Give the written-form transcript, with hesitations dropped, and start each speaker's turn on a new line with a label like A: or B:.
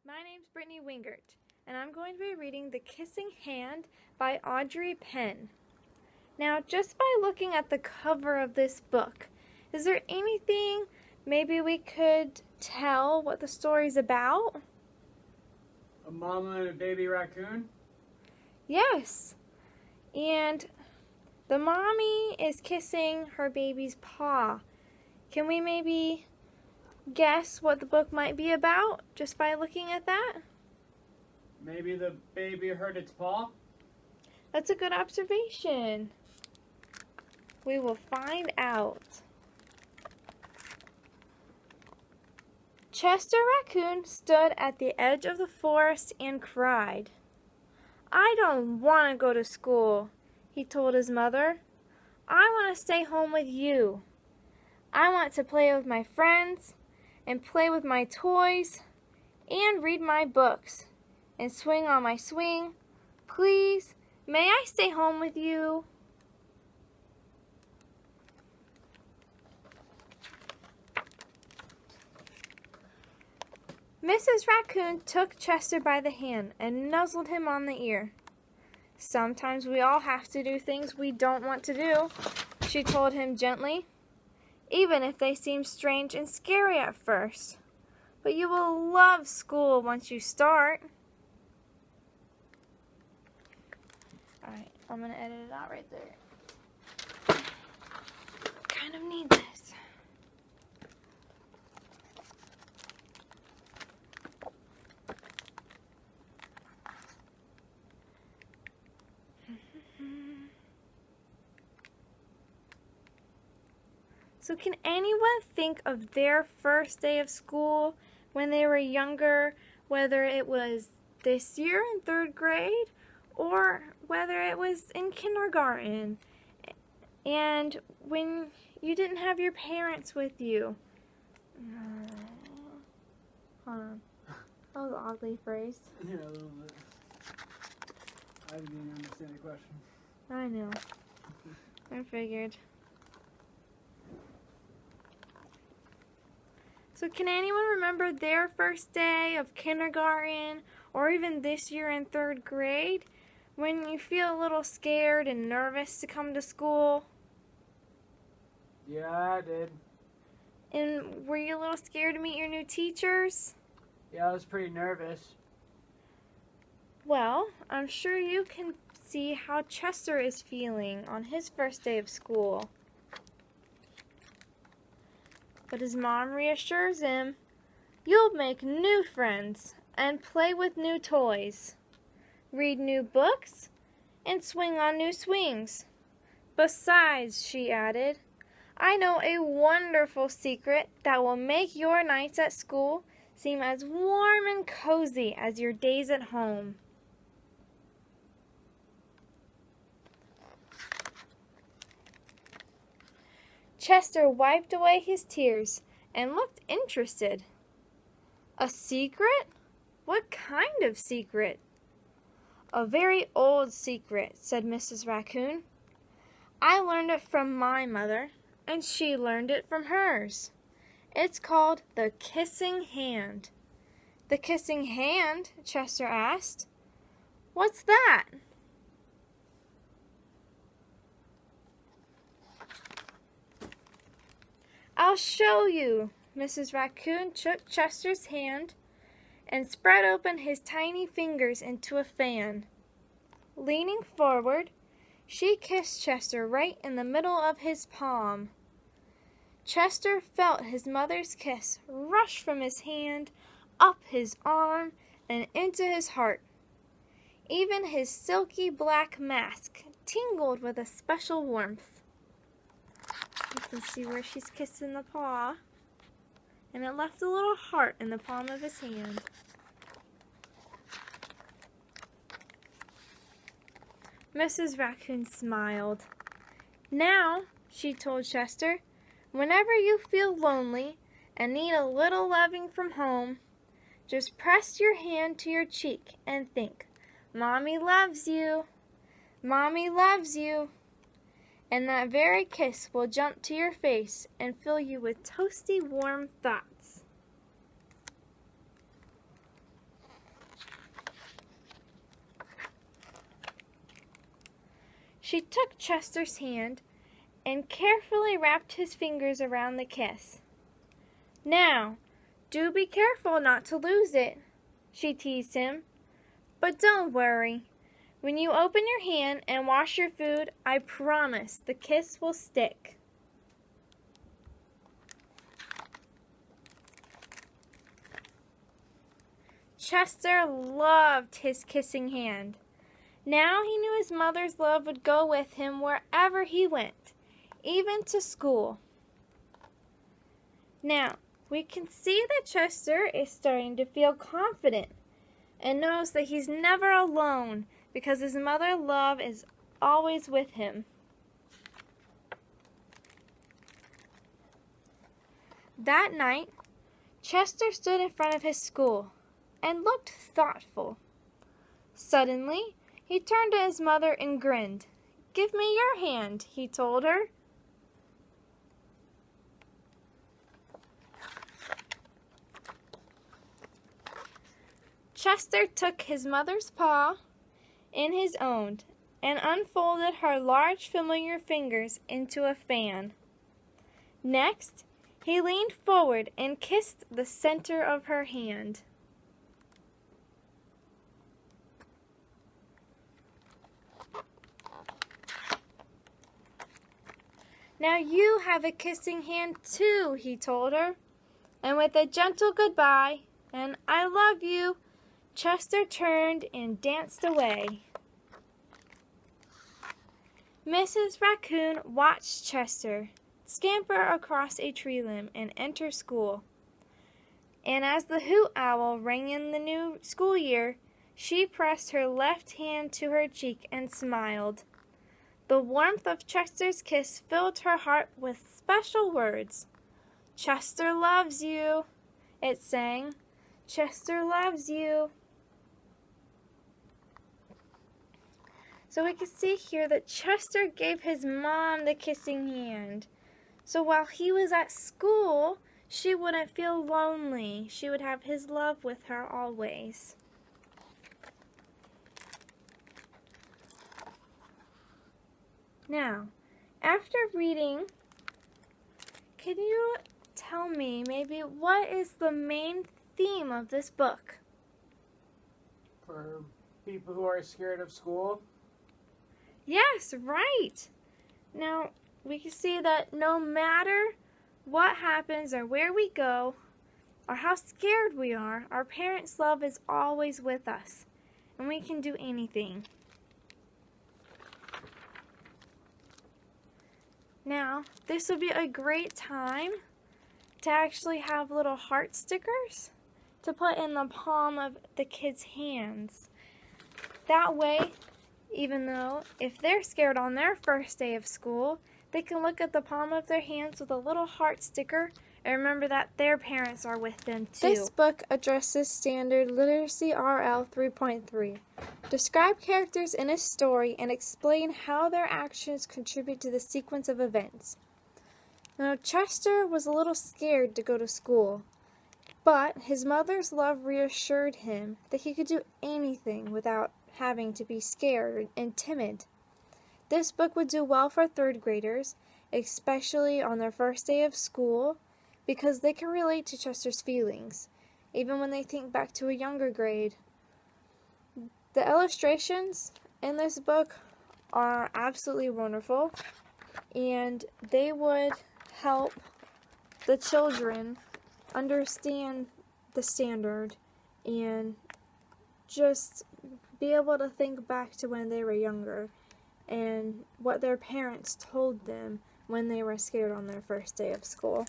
A: My name's Brittany Wingert, and I'm going to be reading The Kissing Hand by Audrey Penn. Now, just by looking at the cover of this book, is there anything maybe we could tell what the story's about?
B: A mama and a baby raccoon?
A: Yes, and the mommy is kissing her baby's paw. Can we maybe guess what the book might be about just by looking at that?
B: Maybe the baby hurt its paw?
A: That's a good observation. We will find out. Chester Raccoon stood at the edge of the forest and cried. "I don't want to go to school," he told his mother. "I want to stay home with you. I want to play with my friends and play with my toys and read my books and swing on my swing. Please, may I stay home with you?" Mrs. Raccoon took Chester by the hand and nuzzled him on the ear. "Sometimes we all have to do things we don't want to do," she told him gently, "even if they seem strange and scary at first. But you will love school once you start." Alright, I'm going to edit it out right there. Kind of need this. So can anyone think of their first day of school when they were younger, whether it was this year in 3rd grade or whether it was in kindergarten, and when you didn't have your parents with you? Hold on. That was oddly phrased.
B: Yeah, a little bit. I didn't even understand the question.
A: I know. I figured. So can anyone remember their first day of kindergarten or even this year in 3rd grade when you feel a little scared and nervous to come to school?
B: Yeah, I did.
A: And were you a little scared to meet your new teachers?
B: Yeah, I was pretty nervous.
A: Well, I'm sure you can see how Chester is feeling on his first day of school. But his mom reassures him, "You'll make new friends and play with new toys, read new books, and swing on new swings. Besides," she added, "I know a wonderful secret that will make your nights at school seem as warm and cozy as your days at home." Chester wiped away his tears and looked interested. "A secret? What kind of secret?" "A very old secret," said Mrs. Raccoon. "I learned it from my mother, and she learned it from hers. It's called the kissing hand." "The kissing hand?" Chester asked. "What's that?" "I'll show you." Mrs. Raccoon took Chester's hand and spread open his tiny fingers into a fan. Leaning forward, she kissed Chester right in the middle of his palm. Chester felt his mother's kiss rush from his hand, up his arm, and into his heart. Even his silky black mask tingled with a special warmth. You can see where she's kissing the paw, and it left a little heart in the palm of his hand. Mrs. Raccoon smiled. "Now," she told Chester, "whenever you feel lonely and need a little loving from home, just press your hand to your cheek and think, 'Mommy loves you. Mommy loves you.' And that very kiss will jump to your face and fill you with toasty, warm thoughts." She took Chester's hand and carefully wrapped his fingers around the kiss. "Now, do be careful not to lose it," she teased him. "But don't worry. When you open your hand and wash your food, I promise the kiss will stick." Chester loved his kissing hand. Now he knew his mother's love would go with him wherever he went, even to school. Now, we can see that Chester is starting to feel confident and knows that he's never alone because his mother's love is always with him. That night, Chester stood in front of his school and looked thoughtful. Suddenly, he turned to his mother and grinned. "Give me your hand," he told her. Chester took his mother's paw in his own and unfolded her large familiar fingers into a fan. Next, he leaned forward and kissed the center of her hand. "Now you have a kissing hand too," he told her. And with a gentle goodbye and "I love you," Chester turned and danced away. Mrs. Raccoon watched Chester scamper across a tree limb and enter school. And as the hoot owl rang in the new school year, she pressed her left hand to her cheek and smiled. The warmth of Chester's kiss filled her heart with special words. "Chester loves you," it sang. "Chester loves you." So we can see here that Chester gave his mom the kissing hand. So while he was at school, she wouldn't feel lonely. She would have his love with her always. Now, after reading, can you tell me maybe what is the main theme of this book?
B: For people who are scared of school.
A: Yes, right. Now, we can see that no matter what happens or where we go or how scared we are, our parents' love is always with us, and we can do anything. Now, this would be a great time to actually have little heart stickers to put in the palm of the kids' hands. That way, even though if they're scared on their first day of school, they can look at the palm of their hands with a little heart sticker and remember that their parents are with them too. This book addresses Standard Literacy RL 3.3. Describe characters in a story and explain how their actions contribute to the sequence of events. Now, Chester was a little scared to go to school, but his mother's love reassured him that he could do anything without having to be scared and timid. This book would do well for third graders, especially on their first day of school, because they can relate to Chester's feelings, even when they think back to a younger grade. The illustrations in this book are absolutely wonderful, and they would help the children understand the standard and just be able to think back to when they were younger and what their parents told them when they were scared on their first day of school.